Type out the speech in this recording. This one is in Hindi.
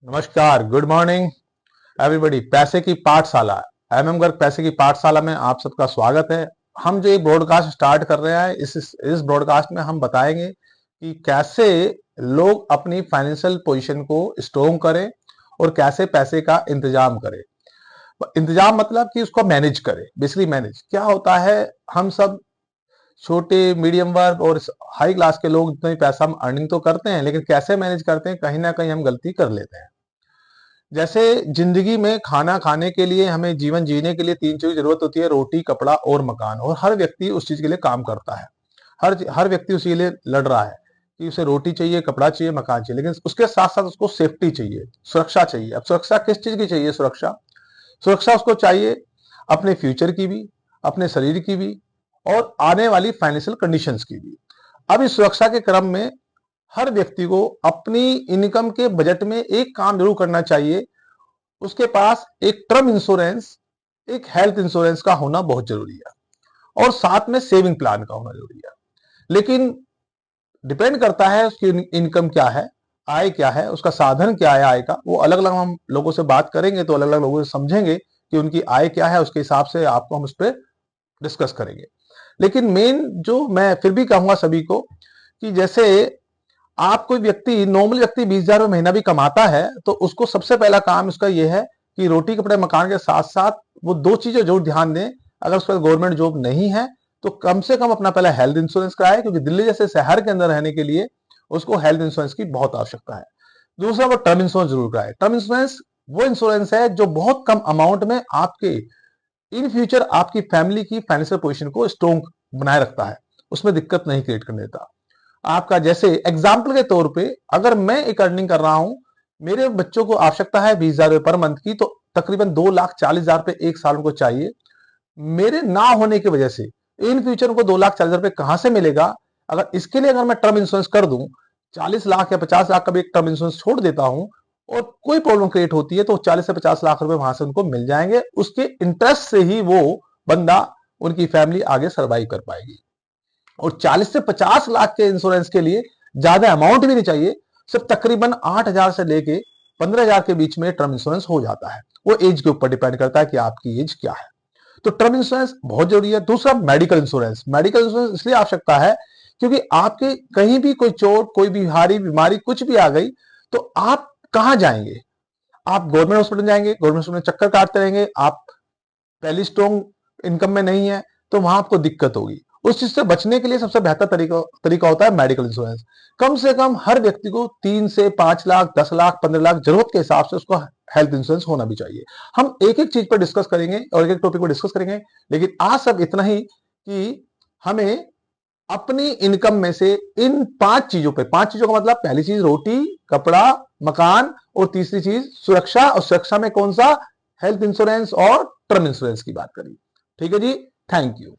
नमस्कार, गुड मॉर्निंग एवरीबॉडी। पैसे की पाठशाला, एमएम गर्ग पैसे की पाठशाला में आप सबका स्वागत है। हम जो ये ब्रॉडकास्ट स्टार्ट कर रहे हैं, इस ब्रॉडकास्ट में हम बताएंगे कि कैसे लोग अपनी फाइनेंशियल पोजीशन को स्ट्रोंग करें और कैसे पैसे का इंतजाम करें। इंतजाम मतलब कि उसको मैनेज करें। बेसिकली मैनेज क्या होता है, हम सब छोटे मीडियम वर्ग और हाई क्लास के लोग इतना ही पैसा हम अर्निंग तो करते हैं, लेकिन कैसे मैनेज करते हैं, कहीं ना कहीं हम गलती कर लेते हैं। जैसे जिंदगी में खाना खाने के लिए, हमें जीवन जीने के लिए तीन चीज की जरूरत होती है: रोटी, कपड़ा और मकान। और हर व्यक्ति उस चीज के लिए काम करता है। हर व्यक्ति उसी के लिए लड़ रहा है कि उसे रोटी चाहिए, कपड़ा चाहिए, मकान चाहिए, लेकिन उसके साथ साथ उसको सेफ्टी चाहिए, सुरक्षा चाहिए। अब सुरक्षा किस चीज की चाहिए? सुरक्षा सुरक्षा उसको चाहिए अपने फ्यूचर की भी, अपने शरीर की भी, और आने वाली फाइनेंशियल कंडीशंस की भी। अब इस सुरक्षा के क्रम में हर व्यक्ति को अपनी इनकम के बजट में एक काम जरूर करना चाहिए। उसके पास एक टर्म इंश्योरेंस, एक हेल्थ इंश्योरेंस का होना बहुत जरूरी है, और साथ में सेविंग प्लान का होना जरूरी है। लेकिन डिपेंड करता है उसकी इनकम क्या है, आय क्या है, उसका साधन क्या है आय का। वो अलग अलग हम लोगों से बात करेंगे तो अलग अलग लोगों से समझेंगे कि उनकी आय क्या है, उसके हिसाब से आपको हम उस पर डिस्कस करेंगे। लेकिन मेन जो मैं फिर भी कहूंगा सभी को कि जैसे आप कोई व्यक्ति, नॉर्मल व्यक्ति 20,000 महीना भी कमाता है, तो उसको सबसे पहला काम उसका यह है कि रोटी, कपड़े, मकान के साथ साथ वो दो चीजें जरूर ध्यान दें। अगर उसका गवर्नमेंट जॉब नहीं है तो कम से कम अपना पहला हेल्थ इंश्योरेंस कराए, क्योंकि दिल्ली जैसे शहर के अंदर रहने के लिए उसको हेल्थ इंश्योरेंस की बहुत आवश्यकता है। दूसरा, वो टर्म इंश्योरेंस जरूर कराए। टर्म इंश्योरेंस वो इंश्योरेंस है जो बहुत कम अमाउंट में आपके इन फ्यूचर आपकी फैमिली की फाइनेंशियल पोजीशन को स्ट्रोंग बनाए रखता है, उसमें दिक्कत नहीं क्रिएट करने देता। आपका जैसे एग्जाम्पल के तौर पे, अगर मैं एक अर्निंग कर रहा हूं, मेरे बच्चों को आवश्यकता है 20,000 रुपए पर मंथ की, तो तकरीबन 2,40,000 रुपए एक साल उनको चाहिए। मेरे ना होने की वजह से इन फ्यूचर उनको 2,40,000 रुपए कहां से मिलेगा? अगर इसके लिए अगर मैं टर्म इंश्योरेंस कर दूं, 40 लाख या 50 लाख का भी एक टर्म इंश्योरेंस छोड़ देता हूं, और कोई प्रॉब्लम क्रिएट होती है तो 40 से 50 लाख रुपए वहां से उनको मिल जाएंगे। उसके इंटरेस्ट से ही वो बंदा, उनकी फैमिली आगे सर्वाइव कर पाएगी। और 40 से 50 लाख के इंश्योरेंस के लिए ज्यादा अमाउंट भी नहीं चाहिए, सिर्फ तकरीबन 8,000 से लेके 15,000 के बीच में टर्म इंश्योरेंस हो जाता है। वो एज के ऊपर डिपेंड करता है कि आपकी एज क्या है। तो टर्म इंश्योरेंस बहुत जरूरी है। दूसरा, मेडिकल इंश्योरेंस। मेडिकल इंश्योरेंस इसलिए आवश्यकता है क्योंकि आपके कहीं भी कोई चोट, कोई बीमारी बीमारी कुछ भी आ गई, तो आप कहां जाएंगे? आप गवर्नमेंट हॉस्पिटल जाएंगे, गवर्नमेंट हॉस्पिटल में चक्कर काटते रहेंगे। आप पहली स्ट्रॉन्ग इनकम में नहीं है तो वहां आपको दिक्कत होगी। उस चीज से बचने के लिए सबसे बेहतर तरीका होता है मेडिकल इंश्योरेंस। कम से कम हर व्यक्ति को 3 से 5 लाख, 10 लाख, 15 लाख जरूरत के हिसाब से उसको हेल्थ इंश्योरेंस होना भी चाहिए। हम एक एक चीज पर डिस्कस करेंगे और एक एक टॉपिक पर डिस्कस करेंगे, लेकिन आज सब इतना ही कि हमें अपनी इनकम में से इन 5 चीजों पे, 5 चीजों का मतलब, पहली चीज रोटी, कपड़ा, मकान, और तीसरी चीज सुरक्षा। और सुरक्षा में कौन सा? हेल्थ इंश्योरेंस और टर्म इंश्योरेंस की बात करी। ठीक है जी, थैंक यू।